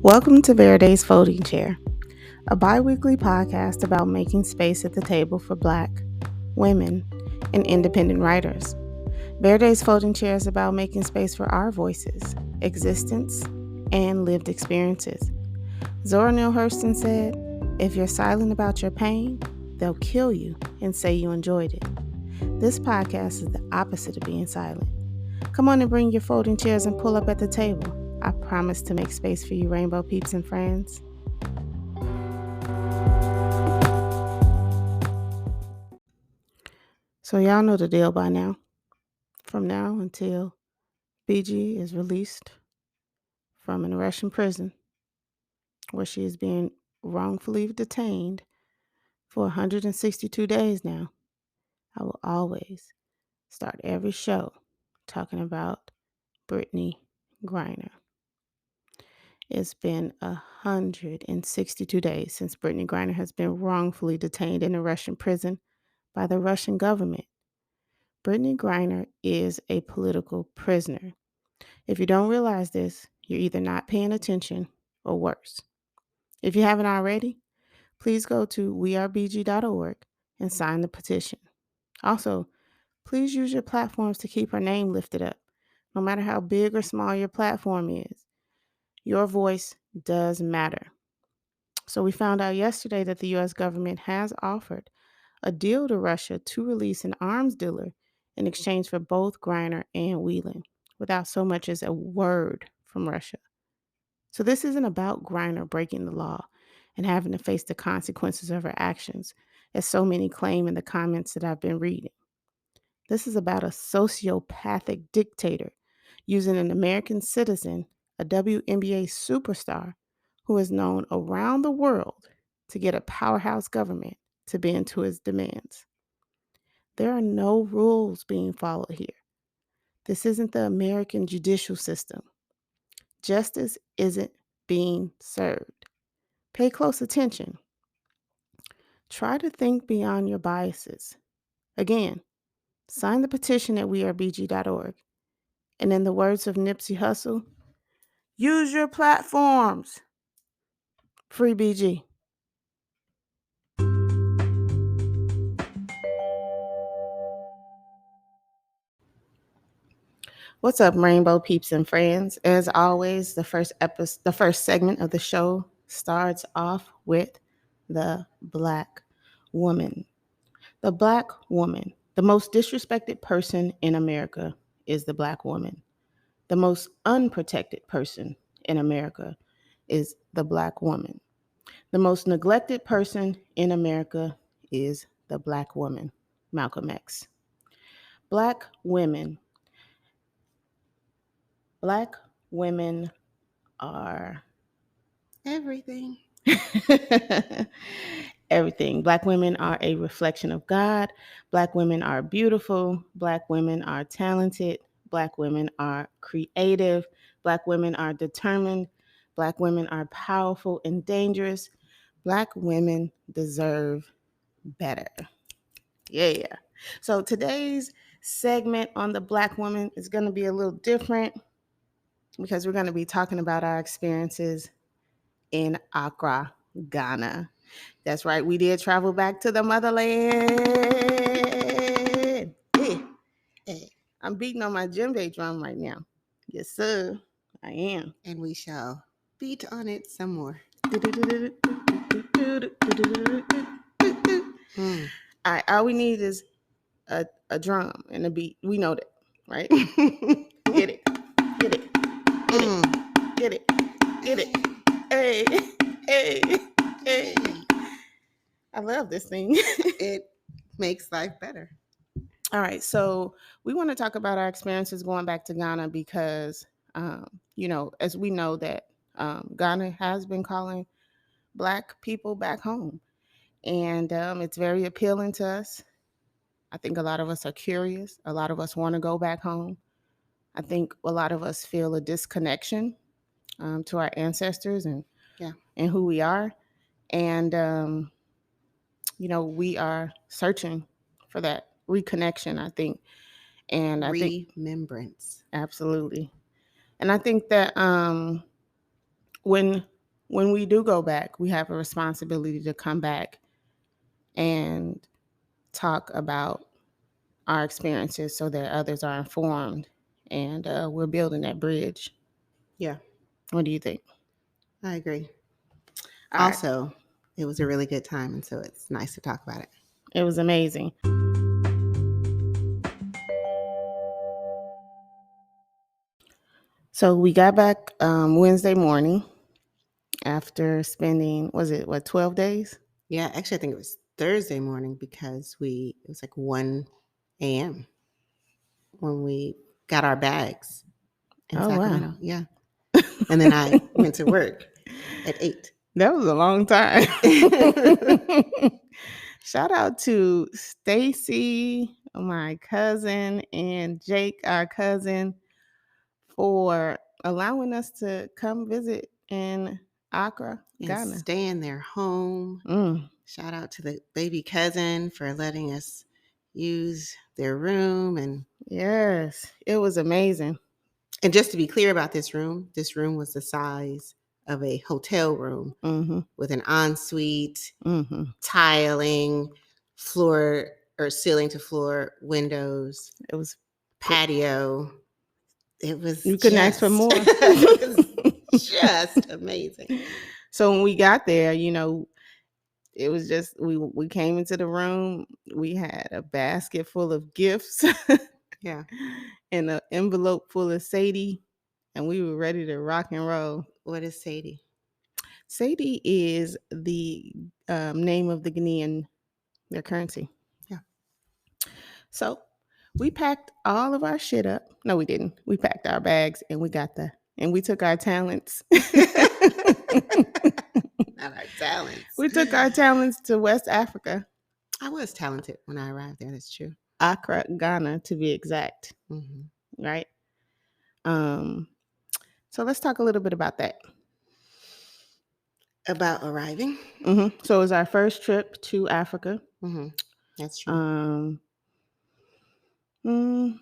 Welcome to Verde's Folding Chair, a bi-weekly podcast about making space at the table for Black, women, and independent writers. Verde's Folding Chair is about making space for our voices, existence, and lived experiences. Zora Neale Hurston said, "If you're silent about your pain, they'll kill you and say you enjoyed it." This podcast is the opposite of being silent. Come on and bring your folding chairs and pull up at the table. I promise to make space for you, Rainbow Peeps and Friends. So y'all know the deal by now. From now until BG is released from an Russian prison where she is being wrongfully detained for 162 days now, I will always start every show talking about Brittney Griner. It's been 162 days since Brittney Griner has been wrongfully detained in a Russian prison by the Russian government. Brittney Griner is a political prisoner. If you don't realize this, you're either not paying attention or worse. If you haven't already, please go to wearebg.org and sign the petition. Also, please use your platforms to keep her name lifted up. No matter how big or small your platform is, your voice does matter. So we found out yesterday that the U.S. government has offered a deal to Russia to release an arms dealer in exchange for both Griner and Whelan, without so much as a word from Russia. So this isn't about Griner breaking the law and having to face the consequences of her actions, as so many claim in the comments that I've been reading. This is about a sociopathic dictator using an American citizen, a WNBA superstar, who is known around the world to get a powerhouse government to bend to his demands. There are no rules being followed here. This isn't the American judicial system. Justice isn't being served. Pay close attention. Try to think beyond your biases. Again, sign the petition at wearebg.org. And in the words of Nipsey Hussle, use your platforms. Free BG. What's up, Rainbow Peeps and Friends? As always, the first segment of the show starts off with the Black woman. The Black woman, the most disrespected person in America, is the Black woman. The most unprotected person in America is the Black woman. The most neglected person in America is the Black woman. Malcolm X. Black women are everything. Everything. Black women are a reflection of God. Black women are beautiful. Black women are talented. Black women are creative. Black women are determined. Black women are powerful and dangerous. Black women deserve better. Yeah. So today's segment on the Black woman is going to be a little different because we're going to be talking about our experiences in Accra, Ghana. That's right, we did travel back to the motherland. I'm beating on my djembe drum right now. Yes, sir, I am. And we shall beat on it some more. All right, all we need is a drum and a beat. We know that, right? Get it. Hey. I love this thing. It makes life better. All right, so we want to talk about our experiences going back to Ghana because, as we know that Ghana has been calling Black people back home. And it's very appealing to us. I think a lot of us are curious. A lot of us want to go back home. I think a lot of us feel a disconnection to our ancestors and who we are. And, we are searching for that reconnection, I think. And I think remembrance. Absolutely. And I think that when when we do go back, we have a responsibility to come back and talk about our experiences so that others are informed, and we're building that bridge. Yeah, What do you think? I agree. All right. Also, it was a really good time, and so it's nice to talk about it. It was amazing. So we got back Wednesday morning after spending, was it, 12 days? Yeah, actually, I think it was Thursday morning because it was like 1 a.m. when we got our bags in Oh, wow. Sacramento. Yeah. And then I went to work at 8. That was a long time. Shout out to Stacy, my cousin, and Jake, our cousin, for allowing us to come visit in Accra, And Ghana. stay in their home. Shout out to the baby cousin for letting us use their room. And Yes, it was amazing. just to be clear about this room was the size of a hotel room with an ensuite, tiling, floor or ceiling to floor windows. It was patio. It was you couldn't ask for more. it was just amazing. So when we got there, it was just we came into the room. We had a basket full of gifts. Yeah. And an envelope full of Sadie, and we were ready to rock and roll. What is Sadie? Sadie is the name of the Ghanaian, their currency. Yeah. So we packed all of our shit up. No, we didn't. We packed our bags and we took our talents. Not our talents. We took our talents to West Africa. I was talented when I arrived there. That's true. Accra, Ghana, to be exact. Right? So let's talk a little bit about that. About arriving? So it was our first trip to Africa. That's true. The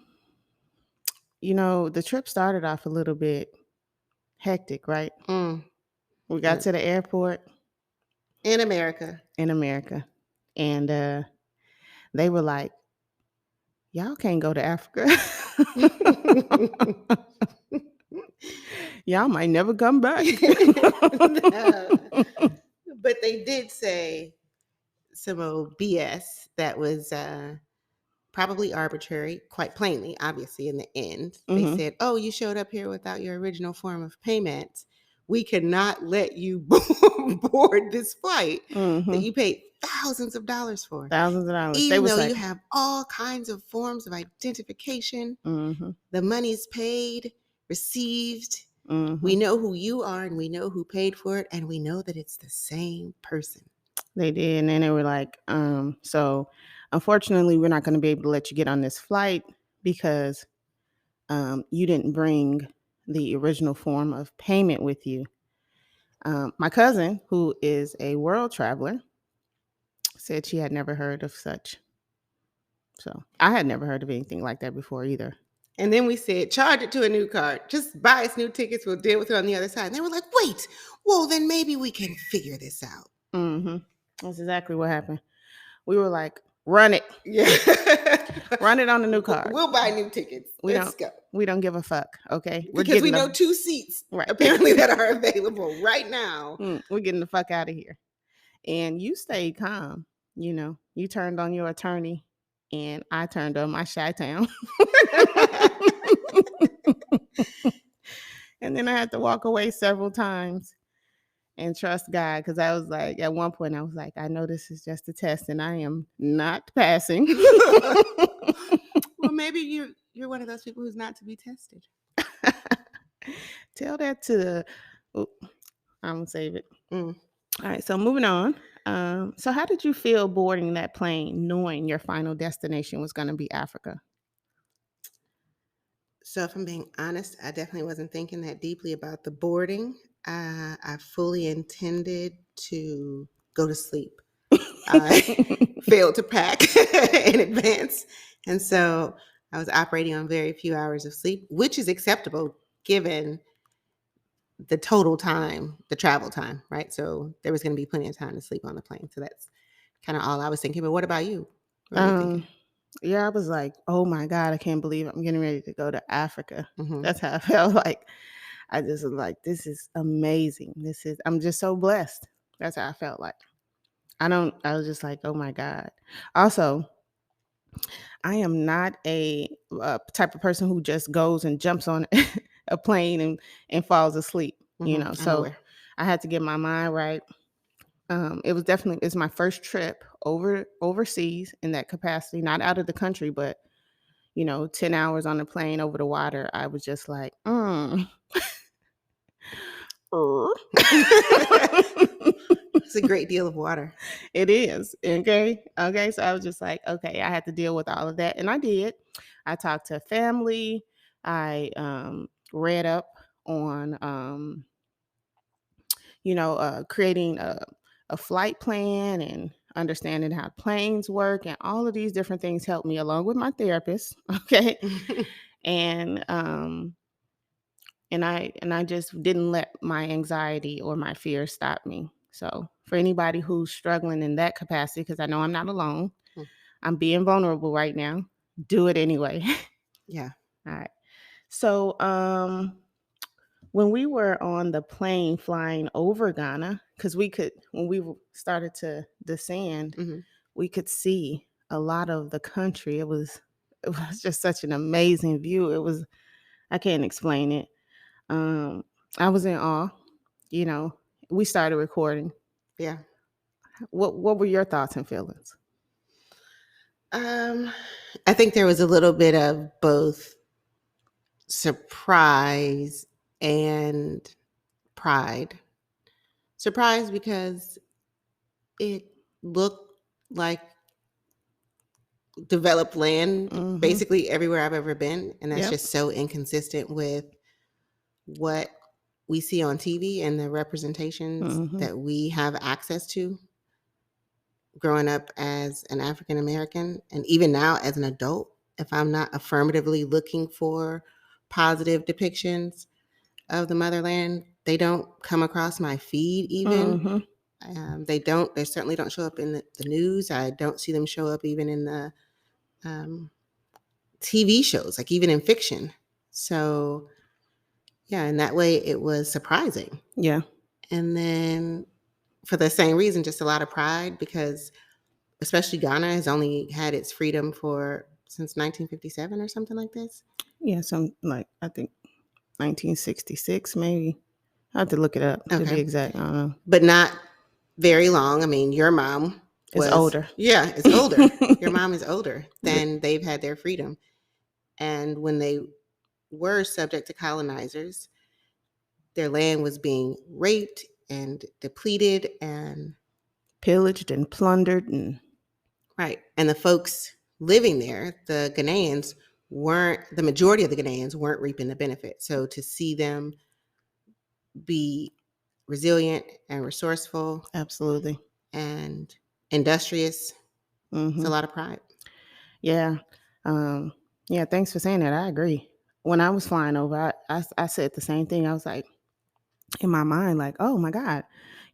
trip started off a little bit hectic, right? We got to the airport. In America. And they were like, y'all can't go to Africa. Y'all might never come back. No. But they did say some old BS that was probably arbitrary, quite plainly, obviously, in the end. They said, oh, you showed up here without your original form of payment. We cannot let you board this flight that you paid thousands of dollars for. Thousands of dollars. Even though you have all kinds of forms of identification, the money's paid, received. We know who you are and we know who paid for it, and we know that it's the same person. They did. And then they were like, so unfortunately, we're not going to be able to let you get on this flight because you didn't bring the original form of payment with you. My cousin, who is a world traveler, said she had never heard of such. So I had never heard of anything like that before either. And then we said, charge it to a new card. Just buy us new tickets. We'll deal with it on the other side. And they were like, wait, well, then maybe we can figure this out. That's exactly what happened. We were like, run it. Yeah. Run it on the new card. We'll buy new tickets. Let's go. We don't give a fuck, okay? Because we know 2 seats apparently that are available right now. We're getting the fuck out of here. And you stayed calm. You turned on your attorney and I turned on my Chi-Town. And then I had to walk away several times and trust God, because I was like, at one point I was like, I know this is just a test and I am not passing. Well, maybe you're one of those people who's not to be tested. Tell that to I'm gonna save it. All right, so moving on. So how did you feel boarding that plane knowing your final destination was going to be Africa? So if I'm being honest, I definitely wasn't thinking that deeply about the boarding. I fully intended to go to sleep. I failed to pack in advance. And so I was operating on very few hours of sleep, which is acceptable given the total time, the travel time, right? So there was going to be plenty of time to sleep on the plane. So that's kind of all I was thinking. But what about you? What were you thinking? Yeah, I was like, "Oh my god, I can't believe I'm getting ready to go to Africa." Mm-hmm. That's how I felt. Like, I just was like, "This is amazing. I'm just so blessed." That's how I felt like. I was just like, "Oh my god." Also, I am not a type of person who just goes and jumps on a plane and falls asleep, Mm-hmm. I know So where. I had to get my mind right. It's my first trip overseas in that capacity, not out of the country, but 10 hours on the plane over the water. I was just like, er. It's a great deal of water. It is. Okay. Okay. So I was just like, okay, I had to deal with all of that. And I did. I talked to family. I read up on, creating a flight plan and understanding how planes work. And all of these different things helped me along with my therapist. Okay. And, and I just didn't let my anxiety or my fear stop me. So for anybody who's struggling in that capacity, because I know I'm not alone, I'm being vulnerable right now. Do it anyway. Yeah. All right. So when we were on the plane flying over Ghana, because when we started to descend, Mm-hmm. we could see a lot of the country. It was just such an amazing view. I can't explain it. Um, I was in awe. You know, we started recording. Yeah. What were your thoughts and feelings? Um, I think there was a little bit of both surprise and pride. Surprise because it looked like developed land Mm-hmm. basically everywhere I've ever been. And that's Yep. just so inconsistent with what we see on TV and the representations Mm-hmm. that we have access to growing up as an African American. And even now as an adult, if I'm not affirmatively looking for positive depictions of the motherland, they don't come across my feed even. Mm-hmm. They certainly don't show up in the news. I don't see them show up even in the um, TV shows, like even in fiction. So, yeah, in that way, it was surprising. Yeah. And then for the same reason, just a lot of pride because, especially Ghana has only had its freedom for since 1957 or something like this. Yeah. Some like I think 1966 maybe. I have to look it up to be Okay. exact. I don't know. But not very long. I mean, your mom It's was, older. yeah, it's older. Your mom is older than they've had their freedom. And when they were subject to colonizers, their land was being raped and depleted and Pillaged and plundered and right. And the folks living there, the Ghanaians, weren't the majority of the Ghanaians weren't reaping the benefit. So to see them be resilient and resourceful absolutely. and industrious, it's a Mm-hmm. lot of pride. Yeah. Um, yeah, thanks for saying that. I agree. When I was flying over, I said the same thing. I was like, in my mind, like, oh my God,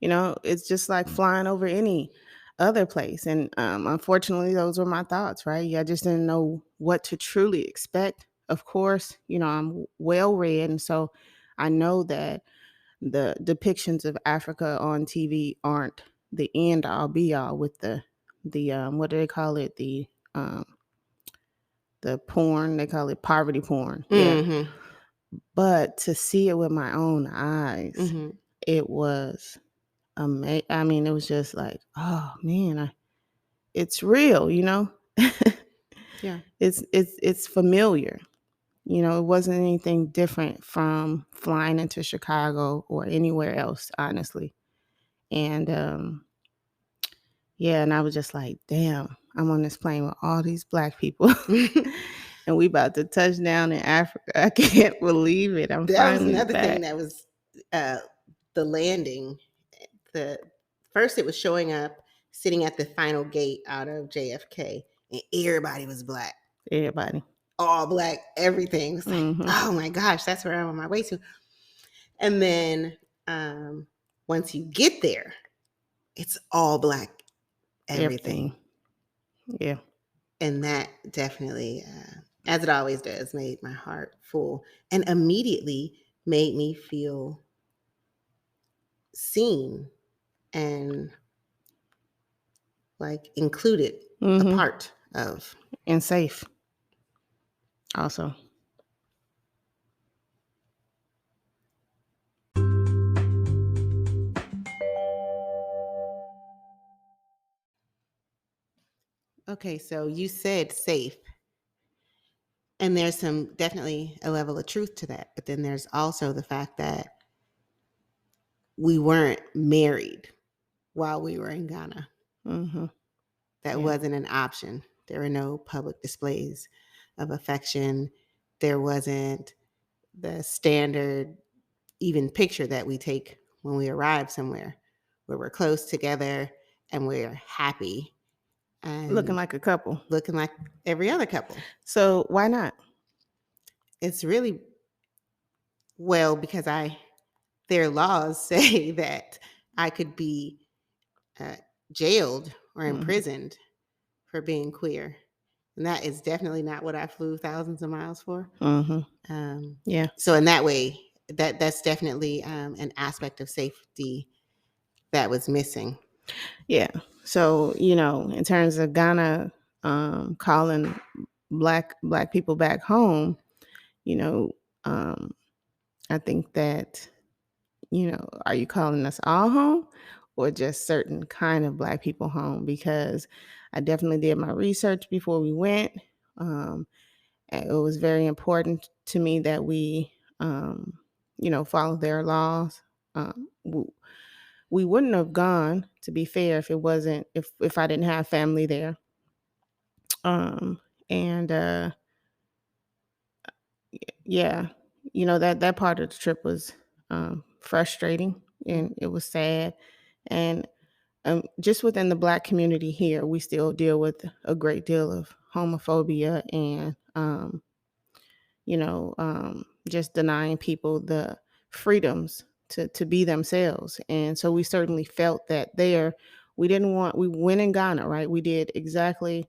it's just like flying over any other place. And unfortunately, those were my thoughts, right? Yeah, I just didn't know what to truly expect. Of course, I'm well read. And so I know that the depictions of Africa on TV aren't the end all be all with the what do they call it? The porn, they call it poverty porn. Yeah. Mm-hmm. But to see it with my own eyes, Mm-hmm. it was amazing. I mean, it was just like, oh man, it's real, Yeah. it's familiar. It wasn't anything different from flying into Chicago or anywhere else, honestly. And yeah, and I was just like, damn, I'm on this plane with all these black people. And we about to touch down in Africa. I can't believe it. I'm That was finally another thing back. that was uh, the landing. The first it was showing up sitting at the final gate out of JFK, and everybody was black, Everybody. all black, everything. It was like, Hmm. oh my gosh, that's where I'm on my way to. And then once you get there, it's all Black everything. Everything. Yeah. And that definitely, as it always does, made my heart full and immediately made me feel seen and like included, a Mm-hmm. part of. And safe also. Okay, so you said safe, and there's some definitely a level of truth to that. But then there's also the fact that we weren't married while we were in Ghana. Mm-hmm. That Yeah. wasn't an option. There were no public displays of affection. There wasn't the standard, even picture that we take when we arrive somewhere where we're close together and we're happy Looking and like a couple. looking like every other couple. So why not? It's really, well, because their laws say that I could be uh, jailed or Mm-hmm. imprisoned for being queer. And that is definitely not what I flew thousands of miles for. Mm-hmm. Yeah. So in that way, that's definitely an aspect of safety that was missing. Yeah. So, in terms of Ghana, calling black people back home, you know, um, I think that, are you calling us all home or just certain kind of black people home? Because I definitely did my research before we went. And it was very important to me that we, follow their laws. We wouldn't have gone, to be fair, if it wasn't if I didn't have family there. And yeah, that part of the trip was frustrating, and it was sad. And just within the black community here, we still deal with a great deal of homophobia and just denying people the freedoms to be themselves. And so we certainly felt that there. We went in Ghana, right? We did exactly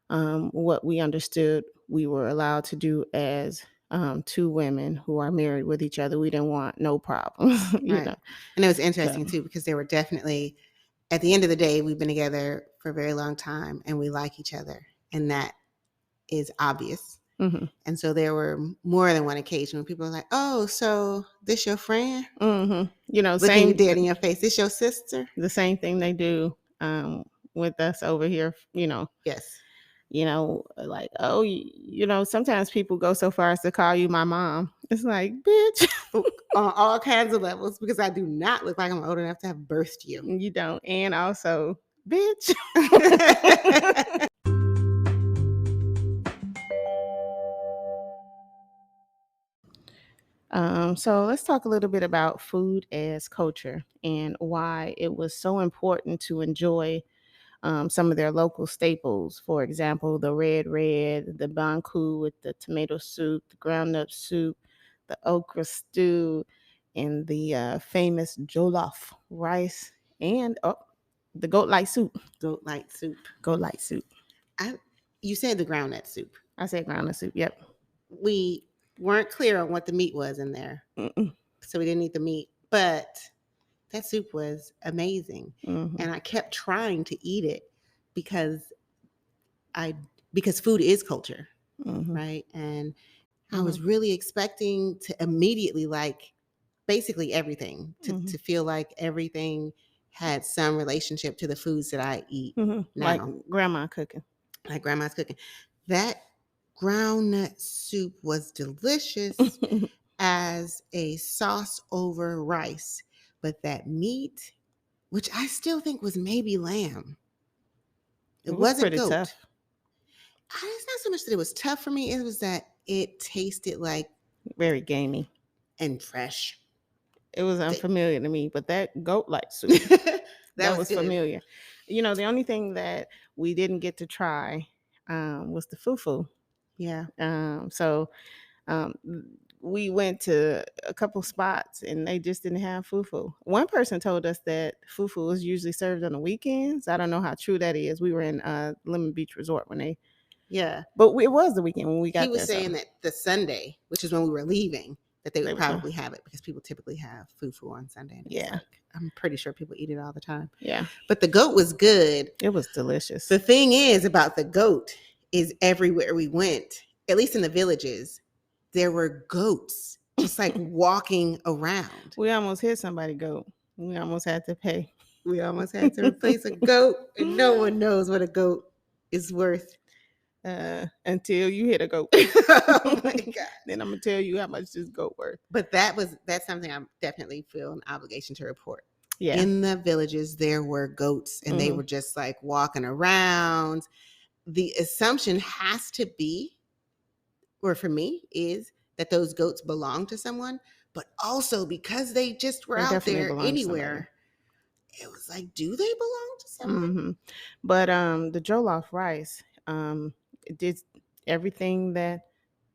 what we understood we were allowed to do as two women who are married with each other. We didn't want no problems, Right. And it was interesting So, too, because there were definitely, at the end of the day, we've been together for a very long time and we like each other. And that is obvious. mm-hmm, And so there were more than one occasion when people were like, "Oh, so this your friend?" mm-hmm. Looking you Same, dead in your face. This your sister? the same thing they do with us over here, Yes. like, oh, sometimes people go so far as to call you my mom. It's like, bitch. On all kinds of levels, because I do not look like I'm old enough to have birthed you. You don't. And also, bitch. So let's talk a little bit about food as culture and why it was so important to enjoy some of their local staples. For example, the red, the banku with the tomato soup, the ground up soup, the okra stew, and the famous jollof rice, and the goat light soup. Goat light soup. Goat light soup. You said the groundnut soup. I said ground up soup. Yep. We weren't clear on what the meat was in there, Mm-mm. so we didn't eat the meat. But that soup was amazing, Mm-hmm. and I kept trying to eat it because because food is culture, Mm-hmm. right? And I Mm-hmm. was really expecting to immediately like basically everything, Mm-hmm. to feel like everything had some relationship to the foods that I eat Mm-hmm. Like now, grandma cooking. like grandma's cooking. That groundnut soup was delicious as a sauce over rice, but that meat, which I still think was maybe lamb, it It was wasn't pretty goat. tough. It's not so much that it was tough for me, it was that it tasted like Very gamey. and fresh. It was Th- unfamiliar to me, but that goat light soup, that that was was good. familiar. The only thing that we didn't get to try was the fufu. Yeah. So um, we went to a couple spots and they just didn't have fufu. One person told us that fufu is usually served on the weekends. I don't know how true that is. We were in Lemon Beach Resort when they, Yeah. but it was the weekend when we He got was there. So saying that the Sunday, which is when we were leaving, that they they would was gonna, probably have it because people typically have fufu on Sunday. And it's yeah, like, I'm pretty sure people eat it all the time. yeah, But the goat was good. it was delicious. The thing is about the goat is everywhere we went, at least in the villages, there were goats just like walking around. We almost hit somebody goat. We almost had to pay. We almost had to replace a goat, and no one knows what a goat is worth. Until you hit a goat. Oh my God. Then I'm gonna tell you how much this goat worth. But that's something I definitely feel an obligation to report. Yeah. In the villages, there were goats and they Mhm. were just like walking around. The assumption has to be, or for me, is that those goats belong to someone, but also because they just were They out definitely there belong to somebody. anywhere, it was like, do they belong to someone? Hmm. But the jollof rice, it did everything that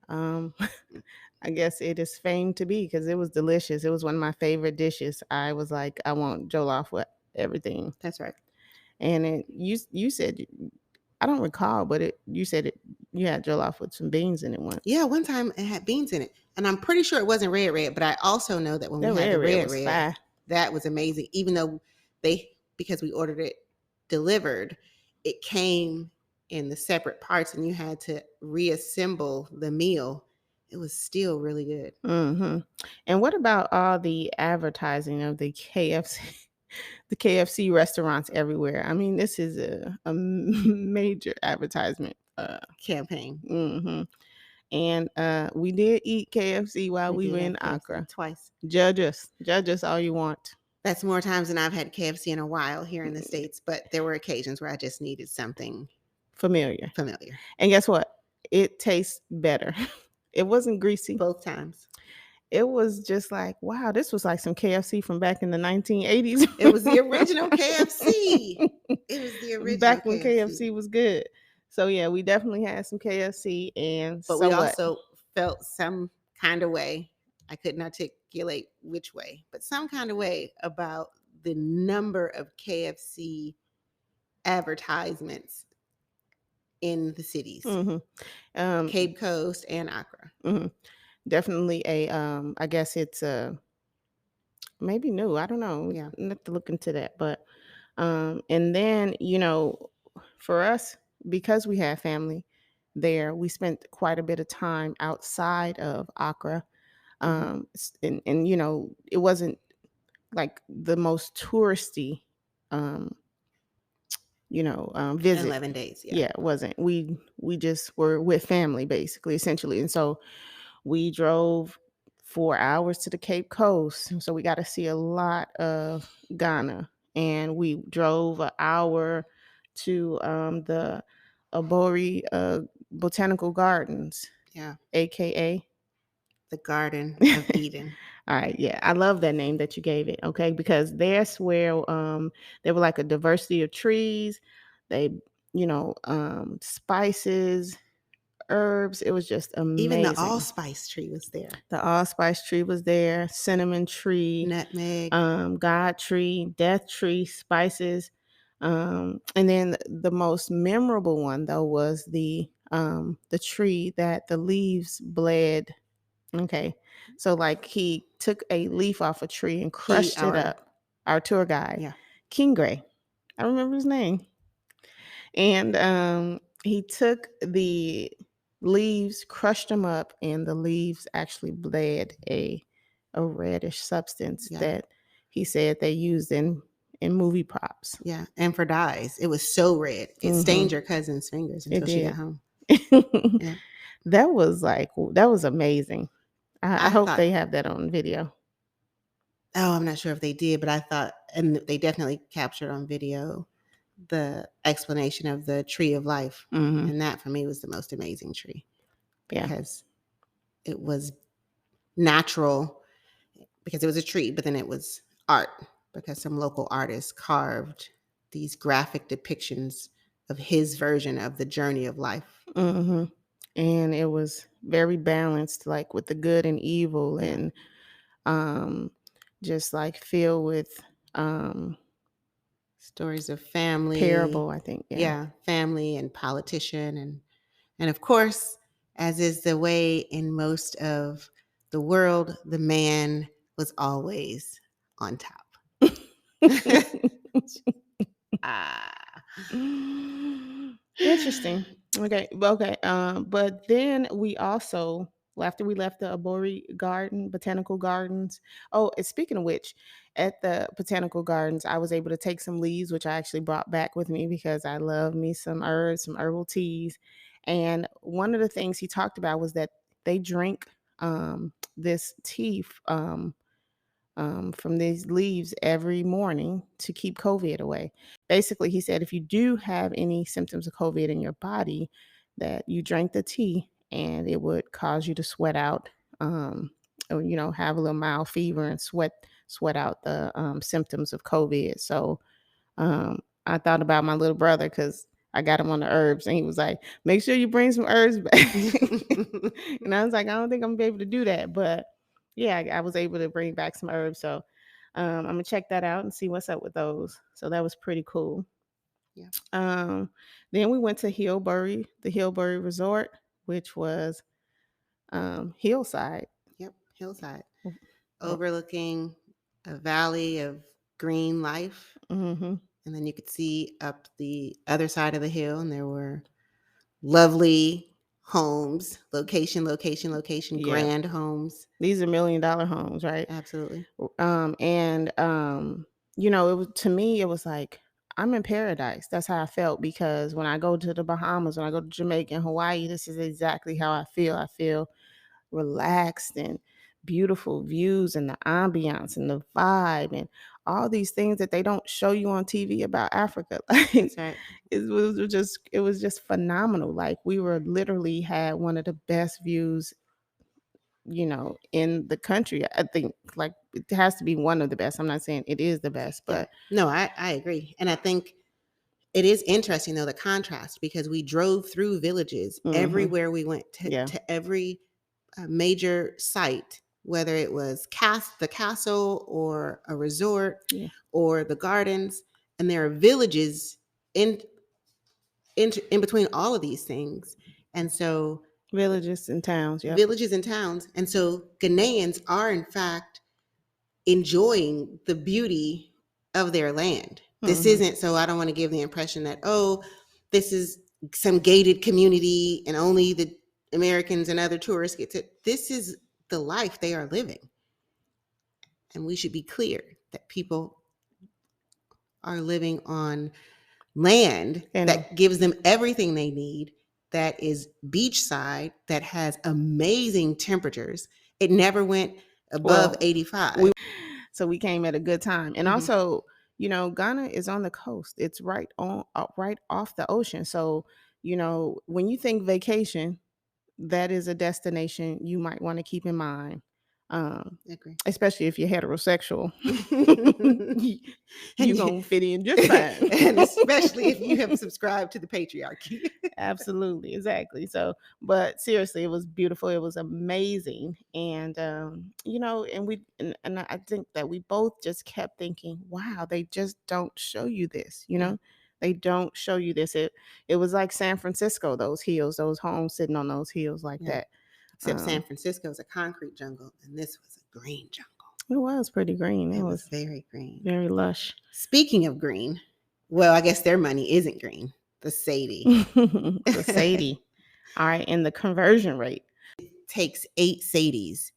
I guess it is famed to be because it was delicious. It was one of my favorite dishes. I was like, I want jollof with everything. That's right. And you said, I don't recall, but you said you had jollof with some beans in it once. Yeah, one time it had beans in it. And I'm pretty sure it wasn't red, but I also know that when That we had the red red, was fire. that was amazing. Even though because we ordered it delivered, it came in the separate parts and you had to reassemble the meal. It was still really good. Hmm. And what about all the advertising of the KFC, the KFC restaurants everywhere? I mean, this is a major advertisement. Campaign. Hmm. And we did eat KFC while we were did have in KFC Accra. twice. Judge us all you want. That's more times than I've had KFC in a while here in the States, but there were occasions where I just needed something Familiar. familiar. And guess what? It tastes better. It wasn't greasy. Both times. It was just like, wow, this was like some KFC from back in the 1980s. It was the original KFC. It was the original Back when KFC. KFC was good. So yeah, we definitely had some KFC, and But so we what? also felt some kind of way. I couldn't articulate which way, but some kind of way about the number of KFC advertisements in the cities, Cape Coast and Accra. Definitely a I guess it's maybe new. I don't know. Yeah. I have to look into that. But and then, for us, because we had family there, we spent quite a bit of time outside of Accra. And it wasn't like the most touristy visit. 11 days. Yeah. Yeah, it wasn't. We just were with family basically, essentially. And so we drove 4 hours to the Cape Coast. So we got to see a lot of Ghana. And we drove an hour to the Abori Botanical Gardens. Yeah. AKA The Garden of Eden. All right, yeah, I love that name that you gave it. Okay, because that's where there were like a diversity of trees. They, spices, herbs. It was just amazing. Even the allspice tree was there. The allspice tree was there. Cinnamon tree, Nutmeg, God tree, death tree, spices. And then the most memorable one though was the tree that the leaves bled. Okay. So like he took a leaf off a tree and crushed it up. Our tour guide. Yeah. King Gray. I remember his name. And he took the leaves, crushed them up, and the leaves actually bled a reddish substance that he said they used in movie props. Yeah. And for dyes. It was so red. It stained your cousin's fingers until she got home. Yeah. That was amazing. I hope they have that on video. Oh, I'm not sure if they did, but I thought, and they definitely captured on video the explanation of the tree of life. And that for me was the most amazing tree because it was natural, because it was a tree, but then it was art because some local artists carved these graphic depictions of his version of the journey of life. and it was very balanced, like with the good and evil, Yeah. and um, just like filled with um, Stories of family. parable, I think. Yeah. Yeah, family and politician and of course, as is the way in most of the world, the man was always on top. Ah. Interesting. Okay. Okay. But then we also, after we left the Abori Garden, Botanical Gardens. Oh, and speaking of which, at the Botanical Gardens, I was able to take some leaves, which I actually brought back with me because I love me some herbs, some herbal teas. And one of the things he talked about was that they drink this tea from these leaves every morning to keep COVID away. Basically, he said if you do have any symptoms of COVID in your body, that you drank the tea and it would cause you to sweat out, or have a little mild fever and sweat out the symptoms of COVID. So I thought about my little brother because I got him on the herbs, and he was like, "Make sure you bring some herbs back." And I was like, "I don't think I'm gonna be able to do that," but yeah, I was able to bring back some herbs. So I'm gonna check that out and see what's up with those. So that was pretty cool. Yeah. Um, then we went to the Hillbury Resort, which was hillside. Yep. Hillside. Oh, Overlooking a valley of green life. mm-hmm. And then you could see up the other side of the hill, and there were lovely homes, location, Yeah, grand homes. these are $1 million homes, right? Absolutely. And it was, to me, it was like I'm in paradise. That's how I felt, because when I go to the Bahamas, when I go to Jamaica and Hawaii, this is exactly how I feel. I feel relaxed and beautiful views and the ambiance and the vibe and all these things that they don't show you on TV about Africa. Like That's right. it was just phenomenal. Like we were literally had one of the best views, in the country. I think like it has to be one of the best. I'm not saying it is the best, Yeah. but No, I agree. And I think it is interesting, though, the contrast, because we drove through villages mhm, everywhere we went yeah, to every major site, whether it was the castle or a resort yeah, or the gardens. And there are villages in, in between all of these things. And so villages and towns. Yep. villages and towns. And so Ghanaians are, in fact, enjoying the beauty of their land. This Hmm. isn't, so I don't want to give the impression that, oh, this is some gated community and only the Americans and other tourists get to. This is the life they are living. And we should be clear that people are living on land And that gives them everything they need, that is beachside, that has amazing temperatures. It never went above well, 85. so we came at a good time. And Mhm. also, Ghana is on the coast. It's right off the ocean. So, when you think vacation, that is a destination you might want to keep in mind. Um, I agree. Especially if you're heterosexual. you, and you gonna fit in just fine. and especially if you have subscribed to the patriarchy. Absolutely, exactly. So, but seriously, it was beautiful. It was amazing, and and I think that we both just kept thinking, "Wow, they just don't show you this." Yeah, They don't show you this. It was like San Francisco, those hills, those homes sitting on those hills like yeah. that. Except San Um, Francisco is a concrete jungle, and this was a green jungle. it was pretty green. It It was was very green. very lush. Speaking of green, well, I guess their money isn't green. The Sadie The Sadie. All right, and the conversion rate. takes 8 Sadies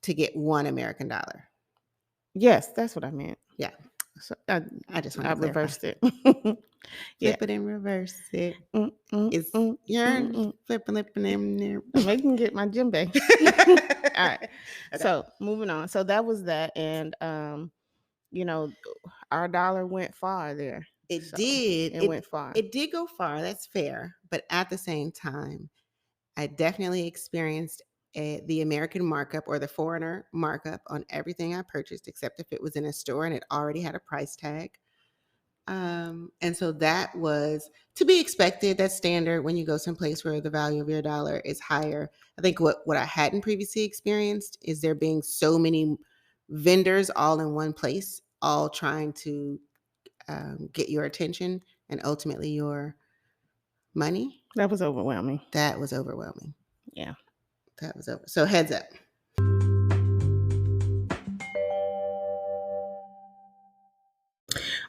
to get $1 American. Yes, that's what I meant. Yeah, So I just I wanted to clarify. reversed it. Yeah. Flip it and reverse it. Mm, mm, It's mm, your mm, mm. flipping in there. Make me get my djembe. All right. Okay. So moving on. So that was that, and you know, our dollar went far there. It So did. it It went far. it did go far. That's fair. But at the same time, I definitely experienced the American markup or the foreigner markup on everything I purchased, except if it was in a store and it already had a price tag. And so that was to be expected. That's standard when you go someplace where the value of your dollar is higher. I think what I hadn't previously experienced is there being so many vendors all in one place, all trying to get your attention and ultimately your money. That was overwhelming. That was overwhelming. Yeah. That was over. So heads up.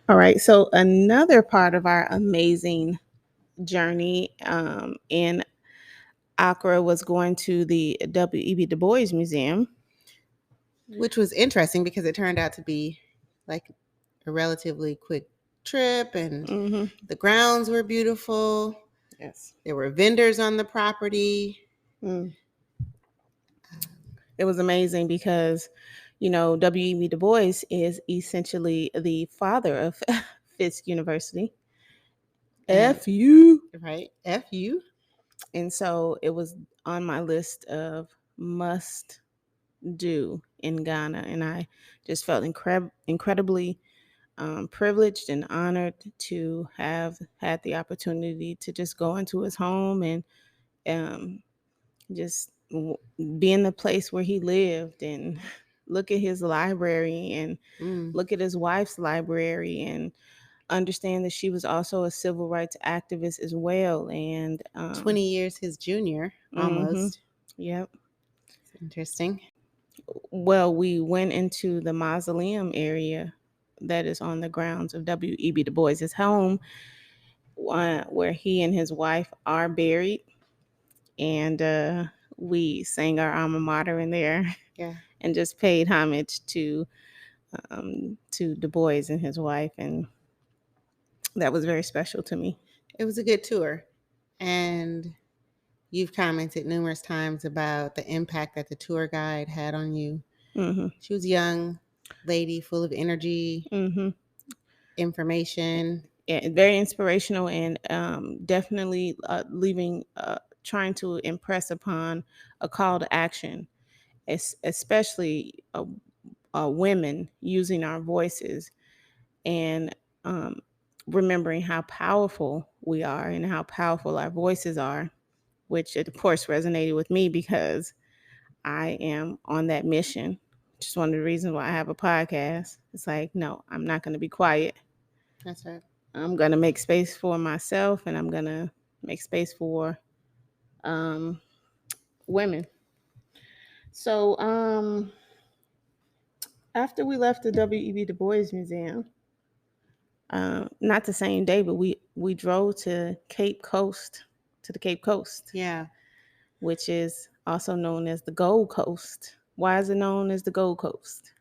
All right. So another part of our amazing journey in Accra was going to the W.E.B. Du Bois Museum. Which was interesting because it turned out to be like a relatively quick trip, and Mm-hmm. the grounds were beautiful. Yes. There were vendors on the property. Mm. It was amazing because, you know, W.E.B. Du Bois is essentially the father of Fisk University. And FU. right, FU. And so it was on my list of must do in Ghana. And I just felt incredibly privileged and honored to have had the opportunity to just go into his home and um, just be in the place where he lived and look at his library and look at his wife's library and understand that she was also a civil rights activist as well. And 20 years his junior, mhm, almost. yep. It's interesting. Well, we went into the mausoleum area that is on the grounds of W.E.B. Du Bois's home, where he and his wife are buried. And we sang our alma mater in there Yeah. and just paid homage to Du Bois and his wife. And that was very special to me. It was a good tour. And you've commented numerous times about the impact that the tour guide had on you. Mm-hmm. She was a young lady, full of energy, Mm-hmm. information. Yeah, very inspirational and definitely trying to impress upon a call to action, especially women using our voices and um, remembering how powerful we are and how powerful our voices are, which of course resonated with me because I am on that mission. Which is one of the reasons why I have a podcast. It's like, no, I'm not going to be quiet. That's right. I'm going to make space for myself and I'm going to make space for um, women. So after we left the W.E.B. Du Bois Museum, not the same day, but we drove to the Cape Coast, Yeah. which is also known as the Gold Coast. Why is it known as the Gold Coast?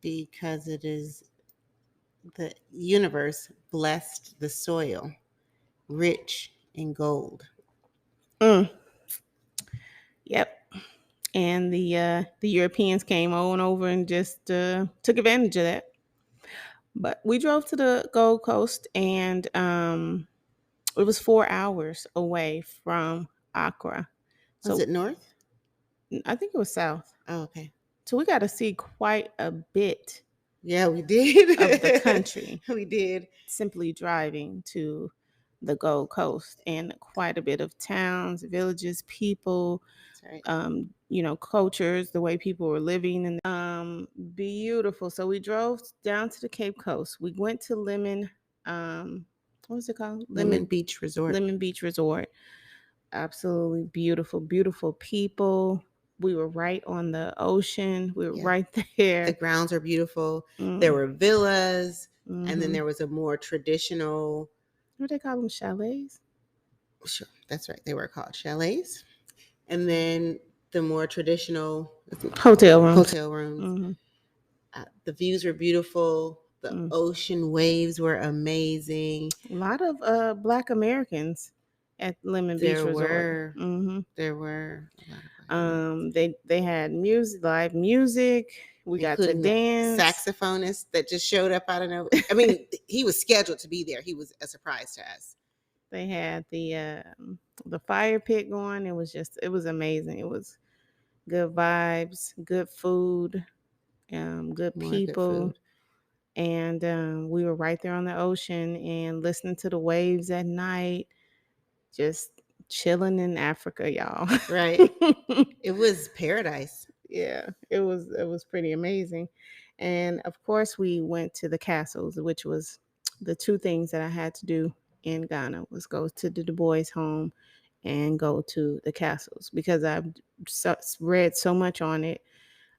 Because it is the universe blessed the soil, rich in gold. Mm, yep. And the Europeans came on over and just took advantage of that. But we drove to the Gold Coast, and it was 4 hours away from Accra. Was So it north? I think it was south. Oh, okay. So we got to see quite a bit Yeah, we of the did. country We did. simply driving to the Gold Coast, and quite a bit of towns, villages, people, That's right. cultures, the way people were living, and beautiful. So we drove down to the Cape Coast. We went to what was it called? Lemon Beach Resort. Lemon Beach Resort. Absolutely beautiful, beautiful people. We were right on the ocean. We were Yeah. right The there. grounds are beautiful. There were villas, and then Mm-hmm. there was a more traditional. What do they call them? Chalets? Sure, that's right. They were called chalets. And then the more traditional Hotel rooms. hotel rooms. Mm-hmm. The views were beautiful. The Mm. ocean waves were amazing. A lot of Black Americans at Lemon Beach There Resort. were Mm-hmm. there were a lot of Black Americans, They had music, live music. We got to including a dance. saxophonist that just showed up out of nowhere. I mean, he was scheduled to be there. He was a surprise to us. They had the fire pit going. It was amazing. It was good vibes, good food, good More good people. food. and we were right there on the ocean and listening to the waves at night, just chilling in Africa, y'all. Right. It was paradise. Yeah, it was pretty amazing. And of course we went to the castles, which was the two things that I had to do in Ghana, was go to the Du Bois home and go to the castles, because I've read so much on it.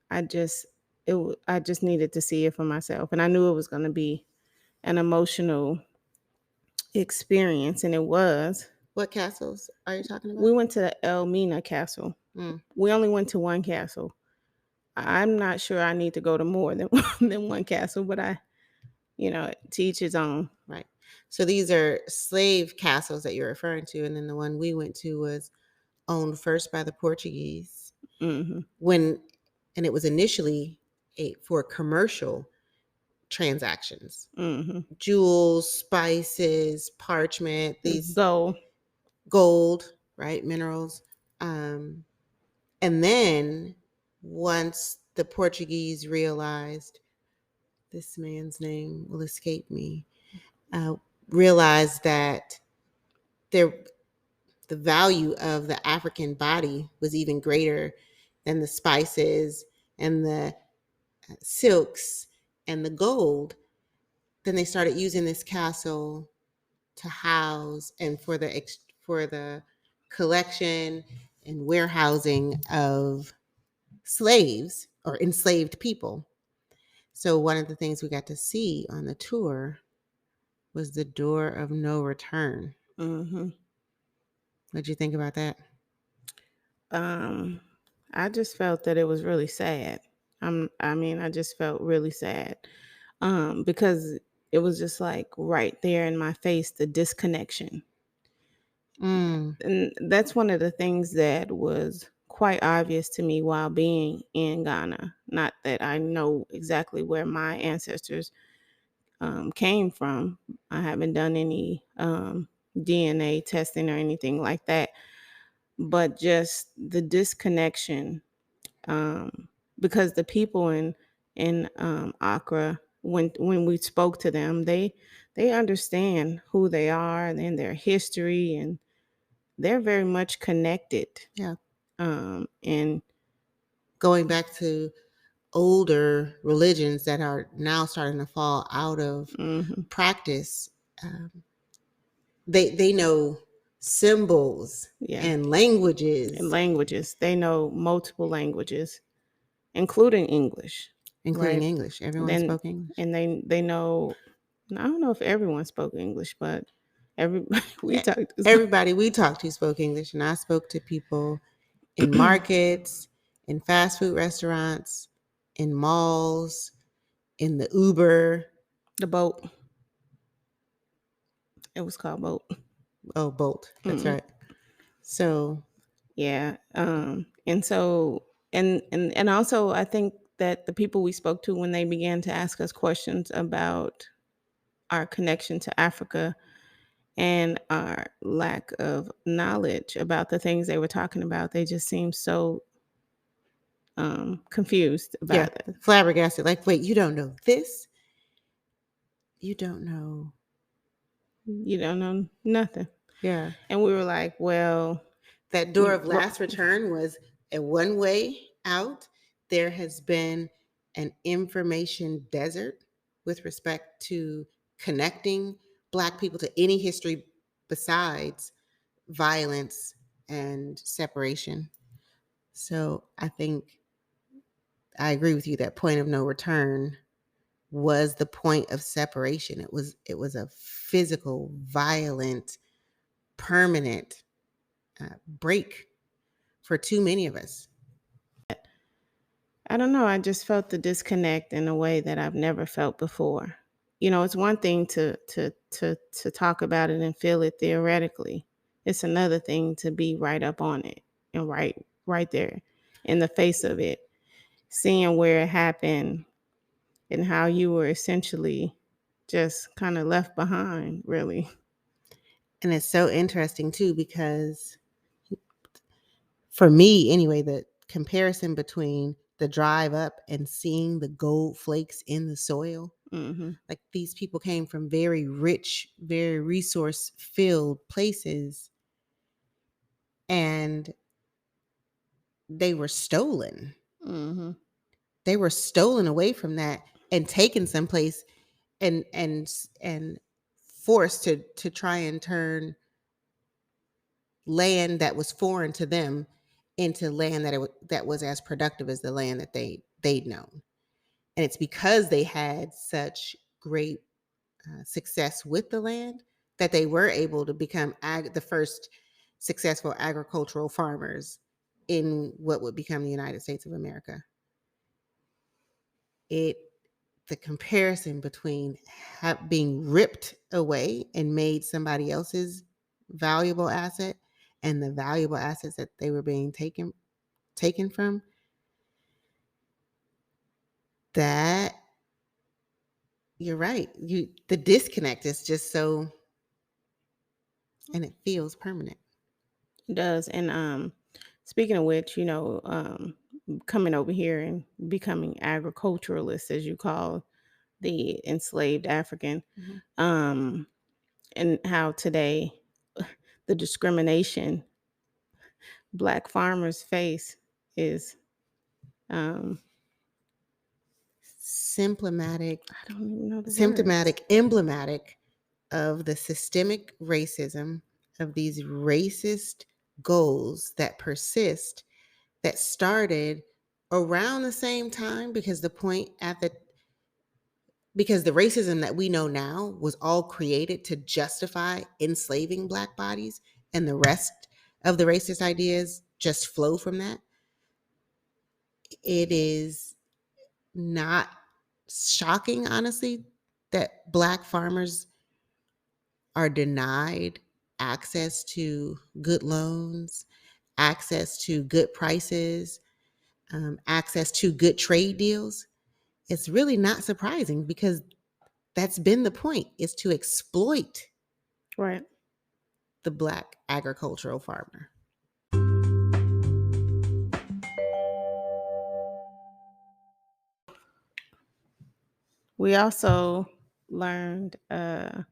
I just needed to see it for myself, and I knew it was going to be an emotional experience, and it was. What castles are you talking We about? went to the Elmina Castle. Mm, We only went to one castle. I'm not sure I need to go to more than than one castle, but to each his own. right. So these are slave castles that you're referring to, and then the one we went to was owned first by the Portuguese Mhm. when, and it was initially for commercial transactions, Mhm. jewels, spices, parchment, these Go. gold, right, minerals. Um, and then once the Portuguese realized, this man's name will escape me, uh, realized that there the value of the African body was even greater than the spices and the silks and the gold, then they started using this castle to house and for the collection and warehousing of slaves or enslaved people. So one of the things we got to see on the tour was the door of no return. Mhm. What'd you think about that? Um, I just felt that it was really sad. I just felt really sad. Because it was just like right there in my face, the disconnection. Mm, And that's one of the things that was quite obvious to me while being in Ghana. Not that I know exactly where my ancestors came from. I haven't done any DNA testing or anything like that, but just the disconnection, because the people in Accra, when we spoke to them, they understand who they are and their history, and they're very much connected. yeah. And Going back to older religions that are now starting to fall out of mhm, practice, um, they know symbols yeah, and and languages, languages, they know multiple languages, including English, including right? English. Everyone Then spoke English. and they know. I don't know if everyone spoke English, but everybody we E- talked to. Everybody we talked to spoke English, and I spoke to people in markets, in fast food restaurants, in malls, in the Uber. The boat. It was called boat. Oh, Bolt. That's Mm. right. So, Yeah. And so and also I think that the people we spoke to, when they began to ask us questions about our connection to Africa and our lack of knowledge about the things they were talking about, they just seemed so confused yeah, about it. flabbergasted. Like, wait, you don't know this? You don't know. You don't know nothing. Yeah. And we were like, well, That door of last return was a one way out. There has been an information desert with respect to connecting Black people to any history besides violence and separation. So I think I agree with you that point of no return was the point of separation. It was a physical, violent, permanent break for too many of us. I don't know. I just felt the disconnect in a way that I've never felt before. It's one thing to talk about it and feel it theoretically. It's another thing to be right up on it and right there in the face of it, seeing where it happened and how you were essentially just kind of left behind, really. And it's so interesting too, because for me anyway, the comparison between the drive up and seeing the gold flakes in the soil Mhm. Like these people came from very rich, very resource filled places, and they were stolen. Mhm. They were stolen away from that and taken someplace and forced to try and turn land that was foreign to them into land that was as productive as the land that they'd known. And it's because they had such great success with the land that they were able to become the first successful agricultural farmers in what would become the United States of America. It The comparison between being ripped away and made somebody else's valuable asset and the valuable assets that they were being taken from, that you're right. The disconnect is just so, and it feels permanent. It does. And speaking of which, coming over here and becoming agriculturalists, as you call the enslaved African, Mhm. um, and how today the discrimination Black farmers face is, um, Symptomatic, I don't even know the words. symptomatic, emblematic of the systemic racism of these racist goals that persist, that started around the same time, because the racism that we know now was all created to justify enslaving Black bodies, and the rest of the racist ideas just flow from that. It is not shocking, honestly, that Black farmers are denied access to good loans, access to good prices, access to good trade deals. It's really not surprising because that's been the point, is to exploit Right. the Black agricultural farmer. We also learned our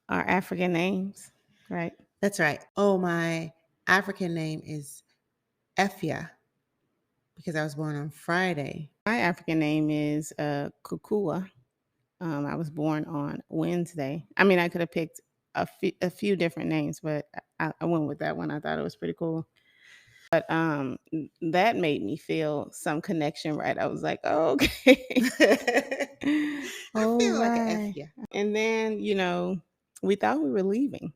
African names, right? That's right. Oh, my African name is Efia because I was born on Friday. My African name is Kukua. I was born on Wednesday. I mean, I could have picked a few different names, but I went with that one. I thought it was pretty cool. But that made me feel some connection, right? I was like, oh, okay. I All feel like an right. Efia. And then, we thought we were leaving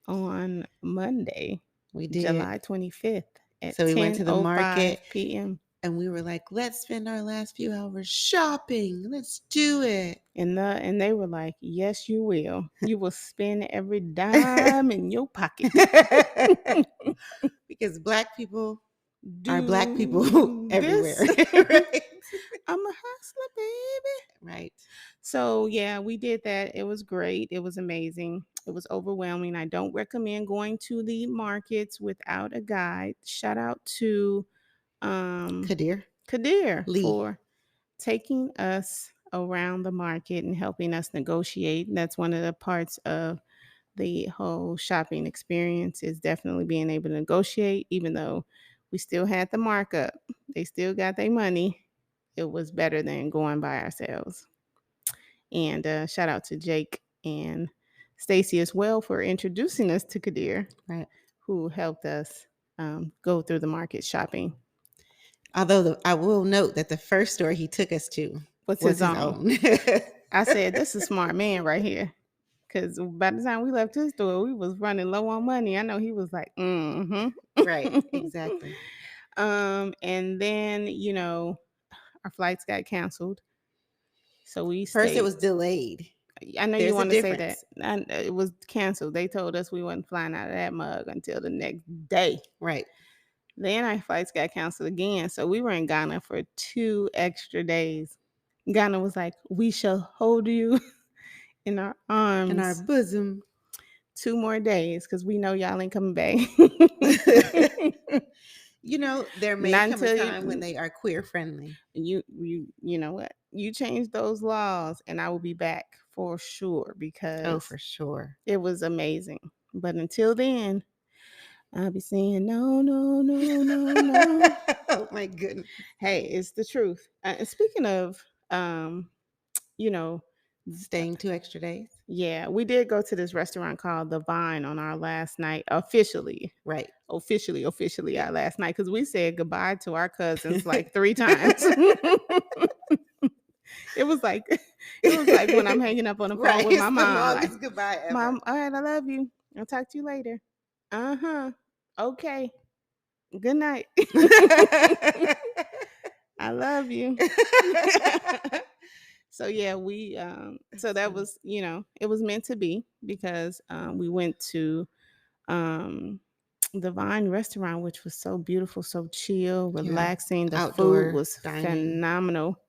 on Monday, We did. July 25th at So we went to the market 10:05 p.m. and we were like, let's spend our last few hours shopping. Let's do it. And they were like, "Yes, you will. You will spend every dime in your pocket." Because Black people are Black people Do everywhere. this. Right? I'm a hustler, baby. Right. So yeah, we did that. It was great. It was amazing. It was overwhelming. I don't recommend going to the markets without a guide. Shout out to Kadir Kadir Lee. for taking us around the market and helping us negotiate. That's one of the parts of the whole shopping experience, is definitely being able to negotiate, even though we still had the markup. They still got their money. It was better than going by ourselves. And shout out to Jake and Stacy as well for introducing us to Kadir, Right. who helped us go through the market shopping. Although I will note that the first store he took us to What's was his his own? own. I said, this is a smart man right here. Because by the time we left his store, we was running low on money. I know he was like, mm-hmm. Right. Exactly. And then, our flights got canceled. So we First, it stayed. was delayed. I know you There's a want to say that. difference. And it was canceled. They told us we wasn't flying out of that mug until the next day. Right. Then our flights got canceled again. So we were in Ghana for 2 extra days. Ghana was like, we shall hold you in our In our arms bosom. 2 more days because we know y'all ain't coming back. There may Not come a until time when you they are queer friendly. you know what? You change those laws and I will be back for sure Oh, because for sure. it was amazing. But until then, I'll be saying no, no, no, no, no. Oh my goodness. Hey, it's the truth. And speaking of, um, you know, Staying 2 extra days. yeah, we did go to this restaurant called The Vine on our last night, officially, Right. officially Yeah. our last night because we said goodbye to our cousins like 3 times. It was like it was like when I'm hanging up on the phone Right. with my It's the mom, like, longest goodbye ever. "Mom, all right, I love you. I'll talk to you later." Uh-huh. Okay. Good night. I love you. So yeah, we so That's that funny. was, it was meant to be because we went to um the Vine restaurant, which was so beautiful, so chill, Yeah. relaxing. The food Outdoor was dining. phenomenal.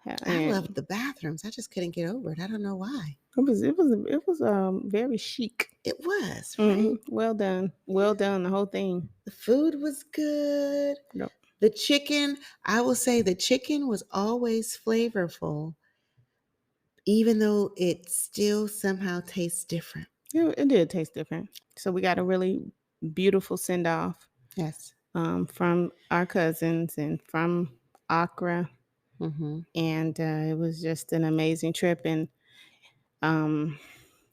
I And loved the bathrooms. I just couldn't get over it. I don't know why. it was very chic. It was, right? Well done. Well done, the whole thing. The food was good. Yep. The chicken, I will say the chicken was always flavorful, even though it still somehow tastes different. It did taste different. So we got a really beautiful send off Yes. from our cousins and from Accra, Hmm. and it was just an amazing trip. And um,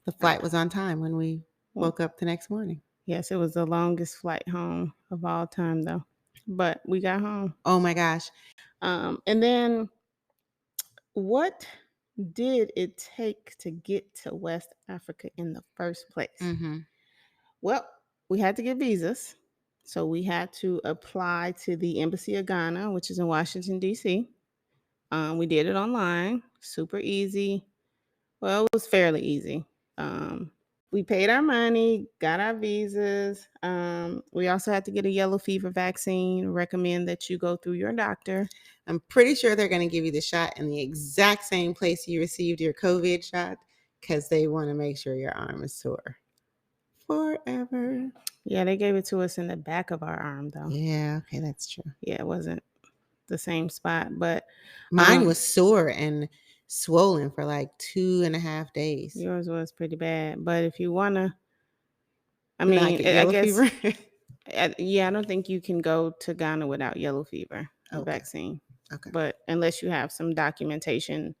The flight was on time when we well, woke up the next morning. yes, it was the longest flight home of all time, though. But we got home. Oh my gosh. And then, what did it take to get to West Africa in the first place? Hmm. Well, we had to get visas. So we had to apply to the Embassy of Ghana, which is in Washington, D.C. We did it online, super easy. Well, it was fairly easy. Um, we paid our money, got our visas. We also had to get a yellow fever vaccine. Recommend that you go through your doctor. I'm pretty sure they're going to give you the shot in the exact same place you received your COVID shot because they want to make sure your arm is sore forever. Yeah, they gave it to us in the back of our arm, though. Yeah, okay, that's true. Yeah, it wasn't the same spot, but Mine was sore and swollen for like 2.5 days. yours was pretty bad. But if you wanna, I Not mean, get I yellow guess, fever. yeah, I don't think you can go to Ghana without yellow fever Okay. vaccine. Okay. But unless you have some documentation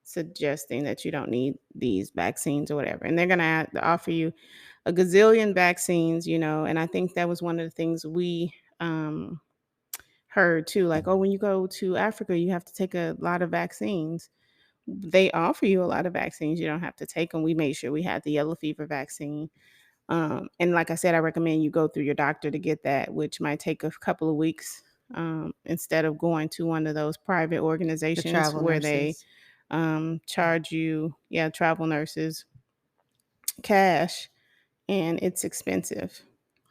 suggesting that you don't need these vaccines or whatever, and they're gonna offer you a gazillion vaccines, and I think that was one of the things we heard too, like, oh, when you go to Africa, you have to take a lot of vaccines. They offer you a lot of vaccines. You don't have to take them. We made sure we had the yellow fever vaccine. And like I said, I recommend you go through your doctor to get that, which might take a couple of weeks, instead of going to one of those private The organizations travel where they nurses, charge you, yeah, travel nurses, cash, and it's expensive.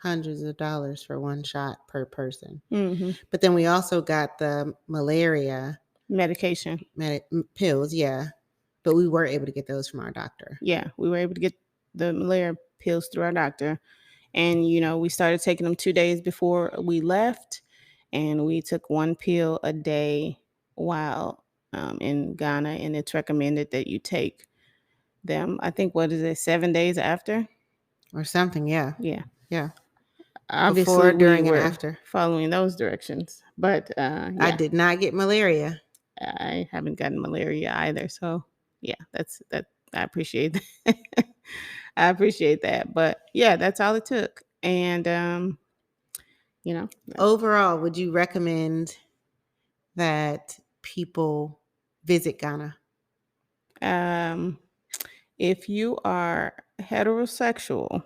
hundreds of dollars for one shot per person. Hmm. But then we also got the malaria Medication. pills, yeah. But we were able to get those from our doctor. Yeah, we were able to get the malaria pills through our doctor. And, we started taking them 2 days before we left. And we took one pill a day while in Ghana. And it's recommended that you take them, I think, what is it, 7 days after? Or something, yeah. Yeah. Yeah. Obviously, Before, we during, and were after. following those directions. But I yeah, did not get malaria. I haven't gotten malaria either. So yeah, that's that. I appreciate that. I appreciate that. But yeah, that's all it took. And you know, Overall, would you recommend that people visit Ghana? um, if you are heterosexual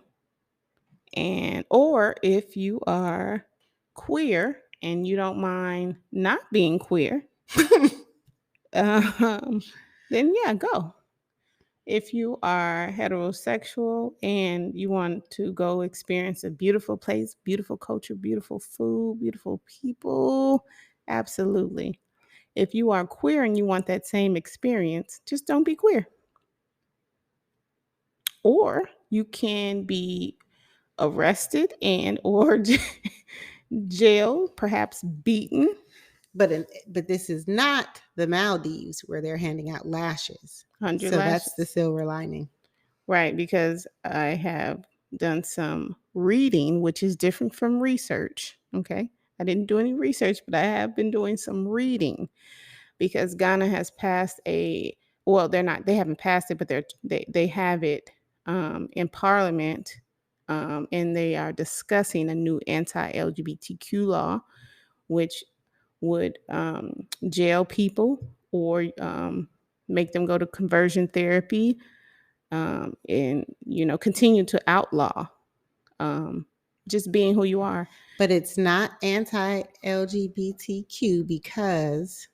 or if you are queer and you don't mind not being queer, um, then yeah, go. If you are heterosexual and you want to go experience a beautiful place, beautiful culture, beautiful food, beautiful people, absolutely. If you are queer and you want that same experience, just don't be queer. Or you can be arrested and or jailed, perhaps beaten But this is not the Maldives where they're handing out lashes. under So that's the lashes. silver lining. Right, because I have done some reading, which is different from research. Okay. I didn't do any research, but I have been doing some reading because Ghana has passed a, well, they're not, they haven't passed it, but they have it in parliament, and they are discussing a new anti-LGBTQ law, which would jail people or make them go to conversion therapy, and continue to outlaw um, just being who you are. But it's not anti-LGBTQ because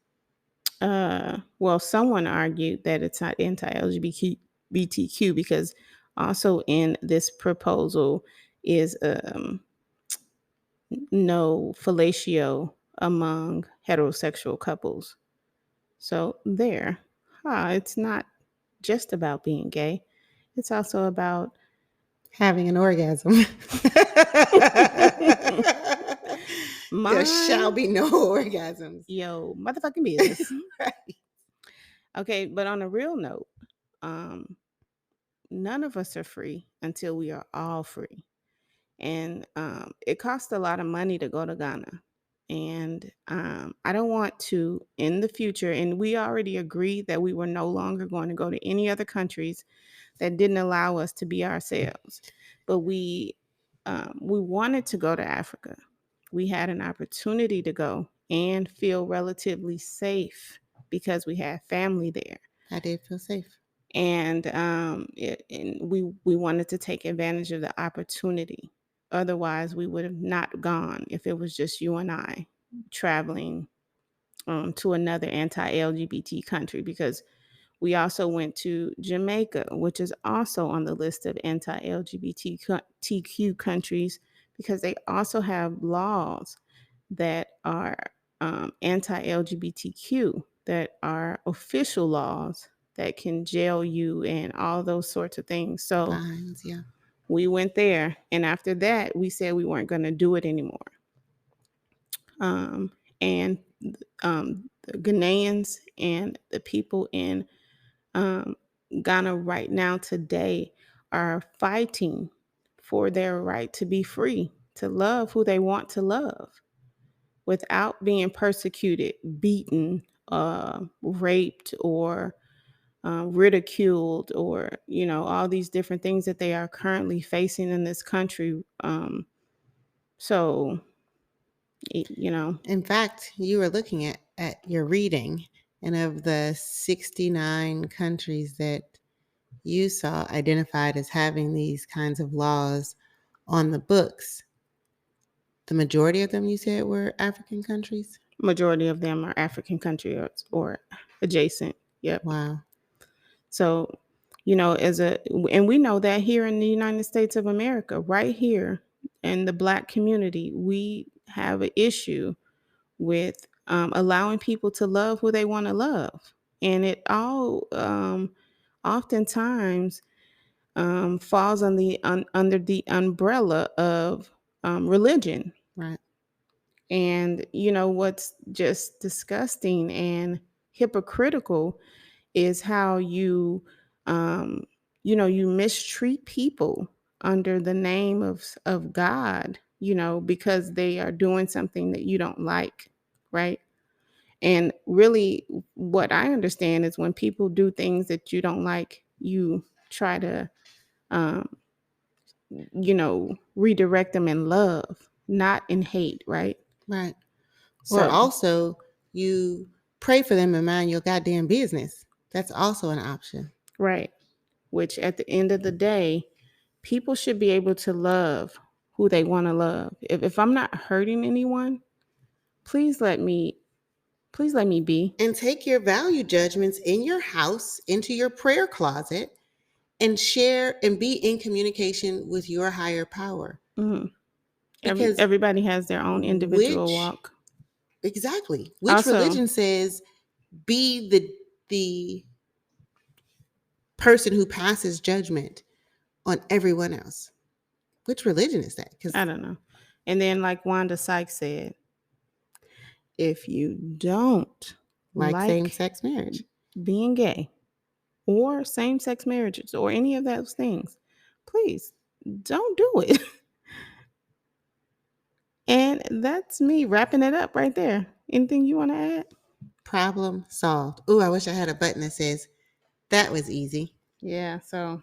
Well, someone argued that it's not anti-LGBTQ because also in this proposal is no fellatio among heterosexual couples. So there, it's not just about being gay. It's also about having an orgasm. There shall mind be no orgasms. yo motherfucking business. Right. Okay, but on a real note, um, none of us are free until we are all free. And it costs a lot of money to go to Ghana. And I don't want to in the future, and we already agreed that we were no longer going to go to any other countries that didn't allow us to be ourselves. But we wanted to go to Africa. We had an opportunity to go and feel relatively safe because we had family there. I did feel safe. And we wanted to take advantage of the opportunity. Otherwise, we would have not gone if it was just you and I traveling to another anti-LGBT country, because we also went to Jamaica, which is also on the list of anti-LGBTQ countries, because they also have laws that are anti-LGBTQ, that are official laws that can jail you and all those sorts of things. So Fines, yeah. we went there, and after that, we said we weren't going to do it anymore. And the Ghanaians and the people in um, Ghana right now today are fighting for their right to be free, to love who they want to love without being persecuted, beaten, raped, or ridiculed, or all these different things that they are currently facing in this country. So you know, In fact, you were looking at your reading, and of the 69 countries that you saw identified as having these kinds of laws on the books, the majority of them you said were African countries? majority of them are African countries or adjacent. Yep. Wow. So, and we know that here in the United States of America, right here in the Black community, we have an issue with allowing people to love who they want to love. And it all oftentimes falls under the umbrella of religion. Right. And what's just disgusting and hypocritical is how um, you mistreat people under the name of God, because they are doing something that you don't like, right? And really, what I understand is when people do things that you don't like, you try to, um, redirect them in love, not in hate, right? Right. Or So, also, you pray for them and mind your goddamn business. That's also an option. right. Which at the end of the day, people should be able to love who they want to love. If I'm not hurting anyone, please let me be. And take your value judgments in your house into your prayer closet and share and be in communication with your higher power. Mhm. Because Everybody has their own individual which walk. exactly, which Also, religion says be the person who passes judgment on everyone else? Which religion is that? I Because don't know. And then, like Wanda Sykes said, if you don't Like same like sex marriage. being gay or same sex marriages or any of those things, please don't do it. And that's me wrapping it up right there. Anything you want to add? Problem solved. Ooh, I wish I had a button that says that was easy. Yeah, so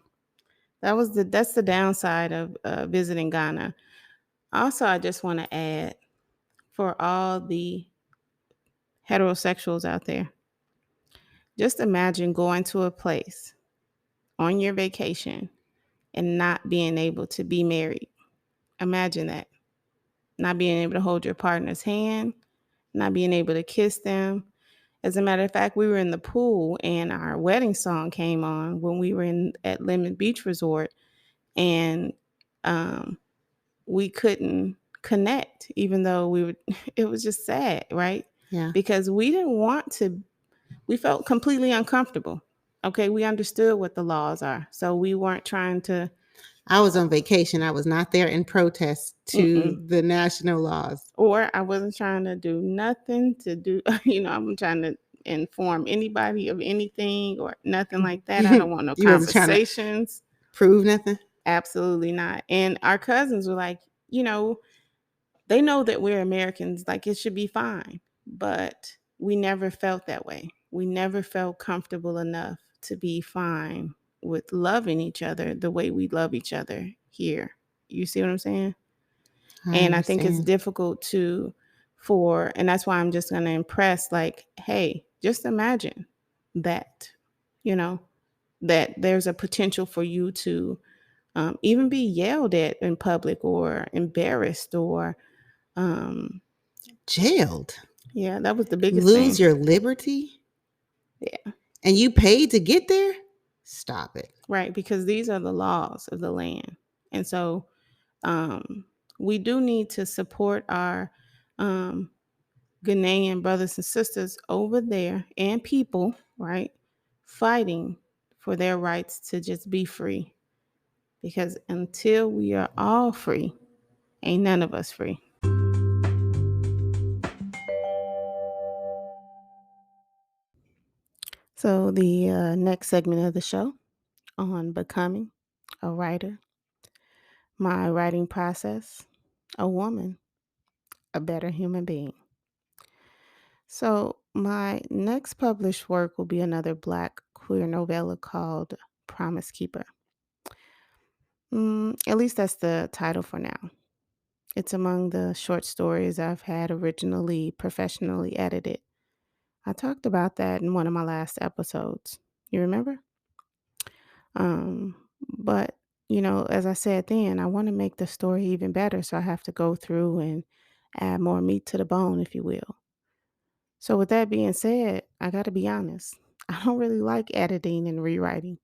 that's the downside of visiting Ghana. Also, I just want to add for all the heterosexuals out there, just imagine going to a place on your vacation and not being able to be married. Imagine that. Not being able to hold your partner's hand, not being able to kiss them. As a matter of fact, we were in the pool and our wedding song came on when we were at Lemon Beach Resort, and um, we couldn't connect, even though we would. It was just sad, right? Yeah. Because we didn't want to. We felt completely uncomfortable. Okay, we understood what the laws are, so we weren't trying to. I was on vacation. I was not there in protest Mm-mm. to the national laws. Or I wasn't trying to do nothing to do. I'm trying to inform anybody of anything or nothing like that. I don't want no You wasn't trying to conversations. prove nothing. Absolutely not. And our cousins were like, they know that we're Americans, like it should be fine. But we never felt that way. We never felt comfortable enough to be fine with loving each other the way we love each other here. You see what I'm saying? I And I think it's understand. difficult and that's why I'm just going to impress, like, hey, just imagine that, you know, that there's a potential for you to even be yelled at in public or embarrassed or, um, Jailed. yeah, that was the biggest Lose thing. your liberty? Yeah, And you paid to get there? Stop it. right. Because these are the laws of the land. And so um, we do need to support our um, Ghanaian brothers and sisters over there and people, right, fighting for their rights to just be free. Because until we are all free, ain't none of us free. So, the next segment of the show on becoming a writer, my writing process, a woman, a better human being. So, my next published work will be another Black queer novella called Promise Keeper. At least that's the title for now. It's among the short stories I've had originally professionally edited. I talked about that in one of my last episodes. You remember? Um, but as I said then, I want to make the story even better, so I have to go through and add more meat to the bone, if you will. So with that being said, I got to be honest. I don't really like editing and rewriting.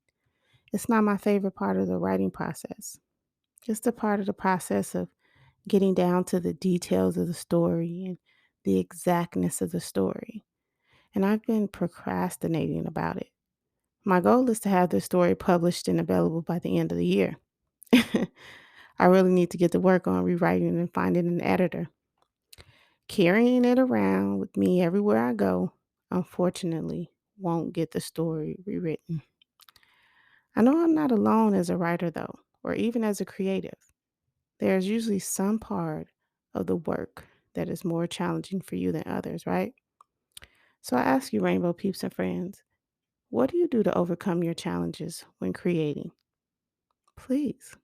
It's not my favorite part of the writing process. Just a part of the process of getting down to the details of the story and the exactness of the story. And I've been procrastinating about it. My goal is to have this story published and available by the end of the year. I really need to get to work on rewriting and finding an editor. Carrying it around with me everywhere I go, unfortunately, won't get the story rewritten. I know I'm not alone as a writer, though, or even as a creative. There's usually some part of the work that is more challenging for you than others, right? So I ask you, Rainbow Peeps and Friends, what do you do to overcome your challenges when creating? Please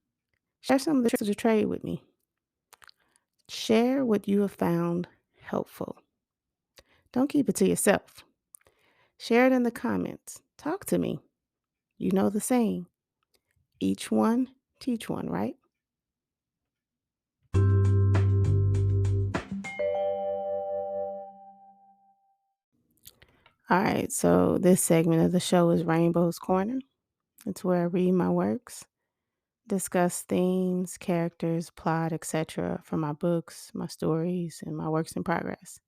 share some of the tricks of the trade with me. Share what you have found helpful. Don't keep it to yourself. Share it in the comments. Talk to me. You know the saying, each one, teach one, right? All right, so this segment of the show is Rainbow's Corner. It's where I read my works, discuss themes, characters, plot, etc. from my books, my stories, and my works in progress.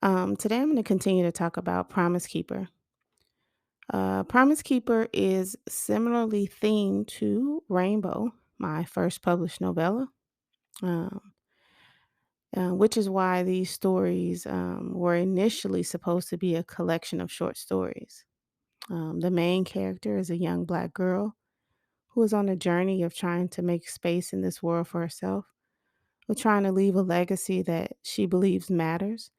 Today I'm going to continue to talk about Promise Keeper. Promise Keeper is similarly themed to Rainbow, my first published novella. um, which is why these stories were initially supposed to be a collection of short stories. The main character is a young Black girl who is on a journey of trying to make space in this world for herself, of trying to leave a legacy that she believes matters,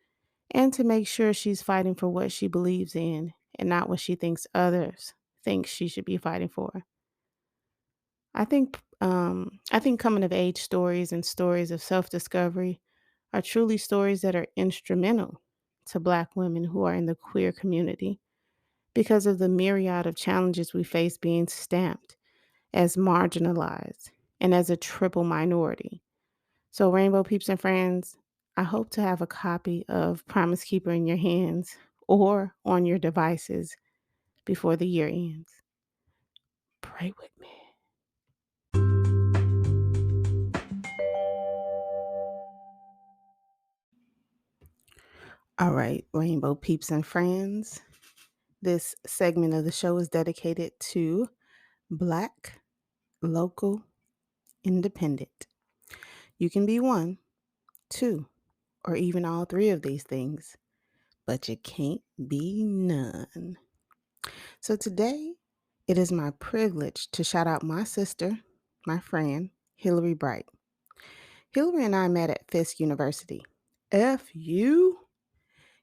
and to make sure she's fighting for what she believes in and not what she thinks others think she should be fighting for. I think coming of age stories and stories of self-discovery are truly stories that are instrumental to Black women who are in the queer community because of the myriad of challenges we face being stamped as marginalized and as a triple minority. So, Rainbow Peeps and Friends, I hope to have a copy of Promise Keeper in your hands or on your devices before the year ends. Pray with me. All right, Rainbow Peeps and Friends. This segment of the show is dedicated to Black, local, independent. You can be one, two, or even all three of these things, but you can't be none. So today, it is my privilege to shout out my sister, my friend, Hillary Bright. Hillary and I met at Fisk University. FU?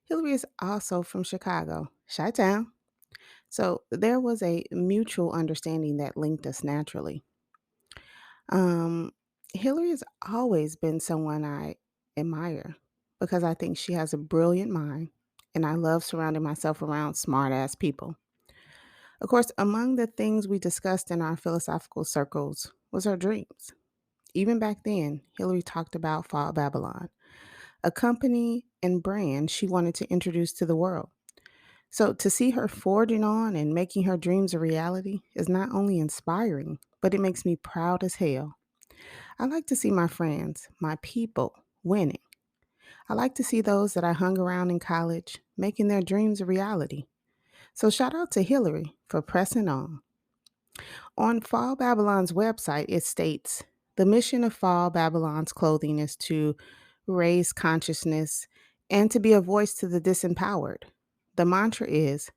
Hillary is also from Chicago, Chi-Town. So there was a mutual understanding that linked us naturally. Um, Hillary has always been someone I admire because I think she has a brilliant mind, and I love surrounding myself around smart ass people. Of course, among the things we discussed in our philosophical circles was her dreams. Even back then, Hillary talked about Fall Babylon, a company and brand she wanted to introduce to the world. So to see her forging on and making her dreams a reality is not only inspiring, but it makes me proud as hell. I like to see my friends, my people, winning. I like to see those that I hung around in college making their dreams a reality. So shout out to Hillary for pressing on. On Fall Babylon's website, it states the mission of Fall Babylon's clothing is to raise consciousness and to be a voice to the disempowered. The mantra is,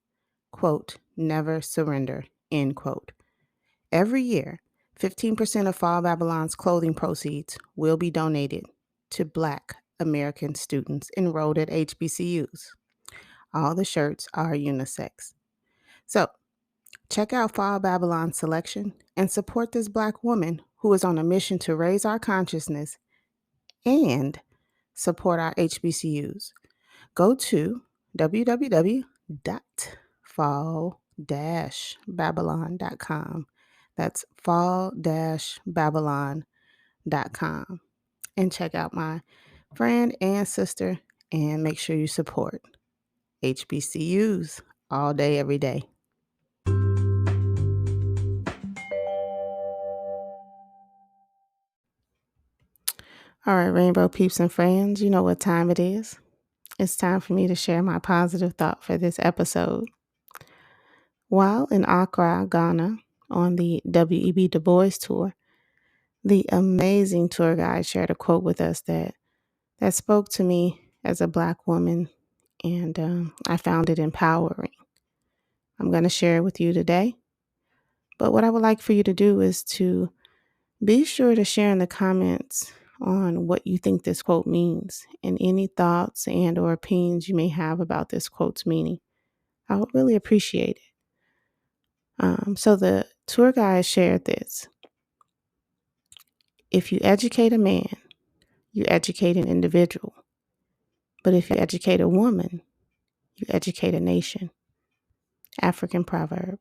quote, never surrender, end quote. Every year, 15% of Fall Babylon's clothing proceeds will be donated to Black American students enrolled at HBCUs. All the shirts are unisex. So, check out Fall Babylon's selection and support this Black woman who is on a mission to raise our consciousness and support our HBCUs. Go to www.fall-babylon.com. That's fall-babylon.com. And check out my friend and sister and make sure you support HBCUs all day, every day. All right, Rainbow Peeps and Friends, you know what time it is. It's time for me to share my positive thought for this episode. While in Accra, Ghana, on the W.E.B. Du Bois tour, the amazing tour guide shared a quote with us that spoke to me as a Black woman, and I found it empowering. I'm going to share it with you today. But what I would like for you to do is to be sure to share in the comments on what you think this quote means and any thoughts and or opinions you may have about this quote's meaning. I would really appreciate it. So the tour guide shared this. If you educate a man, you educate an individual. But if you educate a woman, you educate a nation. African proverb.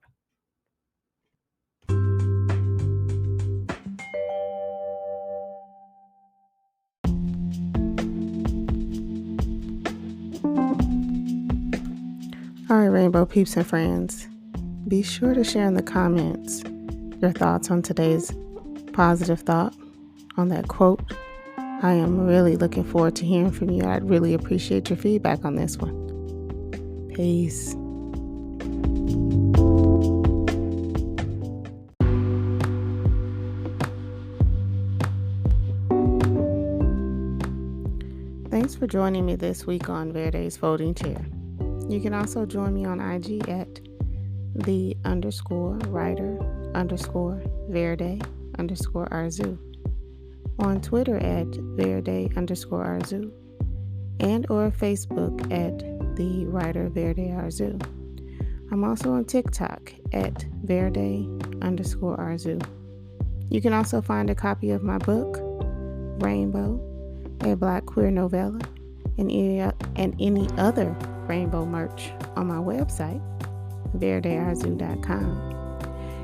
All right, Rainbow Peeps and Friends, be sure to share in the comments your thoughts on today's positive thought on that quote. I am really looking forward to hearing from you. I'd really appreciate your feedback on this one. Peace. for joining me this week on Verde's Folding Chair. You can also join me on IG at _writer_Verde_Arzu, on Twitter at Verde_Arzu, and or Facebook at the writer Verde Arzu. I'm also on TikTok at Verde_Arzu. You can also find a copy of my book, Rainbow, a Black queer novella, and any other rainbow merch on my website, verdearzu.com.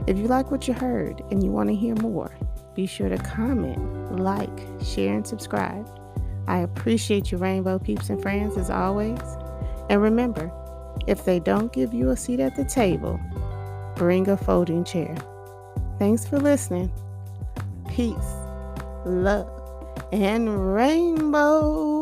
If you like what you heard and you want to hear more, be sure to comment, like, share, and subscribe. I appreciate you, Rainbow Peeps and Friends, as always. And remember, if they don't give you a seat at the table, bring a folding chair. Thanks for listening. Peace, love, and rainbows.